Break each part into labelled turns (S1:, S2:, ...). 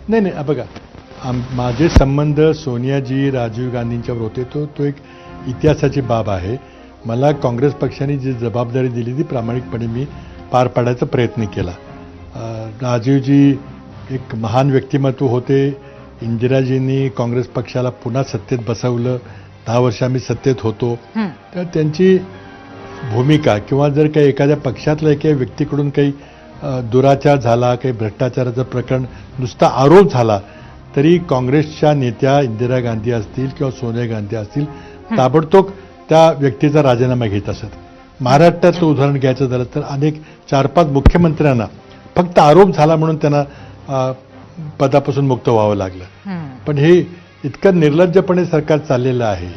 S1: नाही नाही बघा, माझे संबंध सोनियाजी राजीव गांधींच्यावर होते तो एक इतिहासाची बाब आहे. मला काँग्रेस पक्षाने जी जबाबदारी दिली ती प्रामाणिकपणे मी पार पाडायचा प्रयत्न केला. राजीवजी एक महान व्यक्तिमत्व होते. इंदिराजींनी काँग्रेस पक्षाला पुन्हा सत्तेत बसवलं. 10 वर्ष आम्ही सत्तेत होतो. तर त्यांची भूमिका किंवा जर काही एखाद्या पक्षातल्या एका व्यक्तीकडून काही दुराचार झाला, काही भ्रष्टाचाराचं प्रकरण नुसता आरोप झाला तरी काँग्रेसच्या नेत्या इंदिरा गांधी असतील किंवा सोनिया गांधी असतील ताबडतोब त्या व्यक्तीचा राजीनामा घेत असत. महाराष्ट्रातलं उदाहरण घ्यायचं झालं तर अनेक 4-5 मुख्यमंत्र्यांना फक्त आरोप झाला म्हणून त्यांना पदापासून मुक्त व्हावं लागलं. पण हे इतकं निर्लज्जपणे सरकार चाललेलं आहे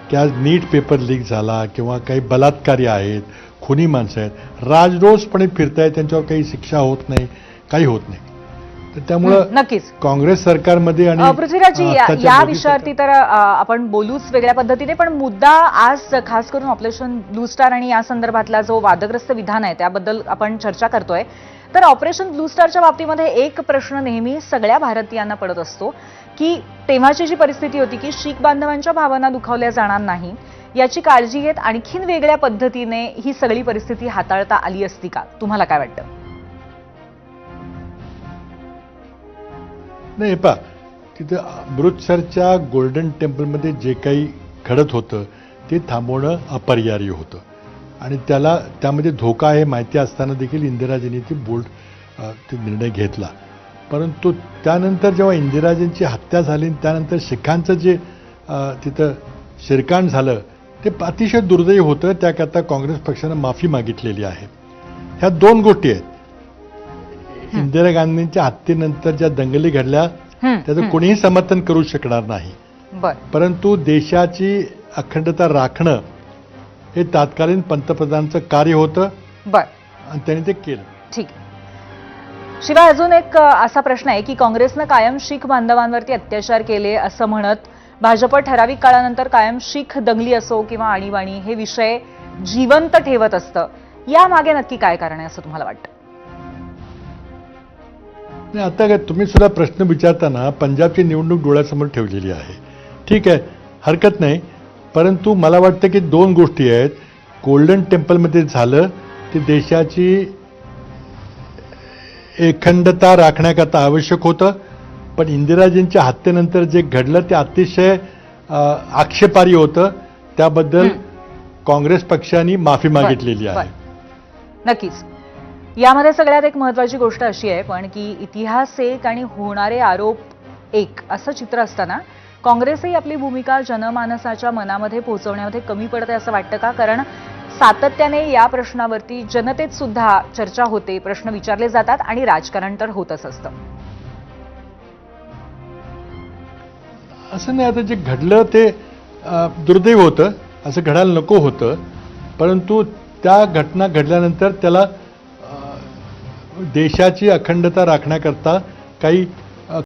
S1: की आज नीट पेपर लीक झाला किंवा काही बलात्कारी आहेत, खुनी माणसं आहेत, राजरोसपणे फिरतायत, त्यांच्यावर काही शिक्षा होत नाही, काही होत नाही. तर त्यामुळं
S2: नक्कीच
S1: काँग्रेस सरकारमध्ये आणि
S2: पृथ्वीराजजी या विषयावरती तर आपण बोलूच वेगळ्या पद्धतीने, पण मुद्दा आज खास करून ऑपरेशन ब्लू स्टार आणि या संदर्भातला जो वादग्रस्त विधान आहे त्याबद्दल आपण चर्चा करतोय. तर ऑपरेशन ब्लू स्टारच्या बाबतीमध्ये एक प्रश्न नेहमी सगळ्या भारतीयांना पडत असतो की तेव्हाची जी परिस्थिती होती की शीख बांधवांच्या भावना दुखावल्या जाणार नाही याची काळजी घेत आणखीन वेगळ्या पद्धतीने ही सगळी परिस्थिती हाताळता आली असती का? तुम्हाला काय वाटतं?
S1: नाही पहा, तिथं अमृतसरच्या गोल्डन टेम्पलमध्ये जे काही घडत होतं ते थांबवणं अपरिहार्य होतं आणि त्यामध्ये धोका आहे माहिती असताना देखील इंदिराजींनी ती ते निर्णय घेतला. परंतु त्यानंतर जेव्हा इंदिराजींची हत्या झाली त्यानंतर शिखांचं जे तिथं शिरकाण झालं ते अतिशय दुर्दैवी होतं. त्याकरता काँग्रेस पक्षानं माफी मागितलेली आहे. ह्या 2 गोष्टी आहेत. इंदिरा गांधींच्या हत्येनंतर ज्या दंगली घडल्या त्याचं कोणीही समर्थन करू शकणार नाही. परंतु देशाची अखंडता राखणं हे तात्कालीन पंतप्रधानांचं कार्य होतं आणि त्यांनी ते केलं.
S2: ठीक. शिवाय अजून एक असा प्रश्न आहे की काँग्रेसनं कायम शीख बांधवांवरती अत्याचार केले असं म्हणत भाजप ठराविक काळानंतर कायम शीख दंगली असो किंवा आणीबाणी हे विषय जिवंत ठेवत असतं. यामागे नक्की काय कारण आहे असं तुम्हाला वाटतं?
S1: आता काय तुम्ही सुद्धा प्रश्न विचारताना पंजाबची निवडणूक डोळ्यासमोर ठेवलेली आहे. ठीक आहे, हरकत नाही. परंतु मला वाटतं की 2 गोष्टी आहेत. गोल्डन टेम्पलमध्ये झालं ते देशाची अखंडता राखण्याकरता आवश्यक होतं. पण इंदिराजींच्या हत्येनंतर जे घडलं ते अतिशय आक्षेपार्ह होतं. त्याबद्दल काँग्रेस पक्षाने माफी मागितलेली आहे.
S2: नक्कीच. यामध्ये सगळ्यात एक महत्वाची गोष्ट अशी आहे पण की इतिहास एक आणि होणारे आरोप एक असं चित्र असताना काँग्रेसही आपली भूमिका जनमानसाच्या मनामध्ये पोहोचवण्यामध्ये कमी पडते असं वाटतं का? कारण सातत्याने या प्रश्नावरती जनतेत सुद्धा चर्चा होते, प्रश्न विचारले जातात आणि राजकारण तर होतच असतं.
S1: असं नाही, आता जे घडलं ते दुर्दैव होतं, असं घडायला नको होतं. परंतु त्या घटना घडल्यानंतर त्याला देशाची अखंडता राखण्याकरता काही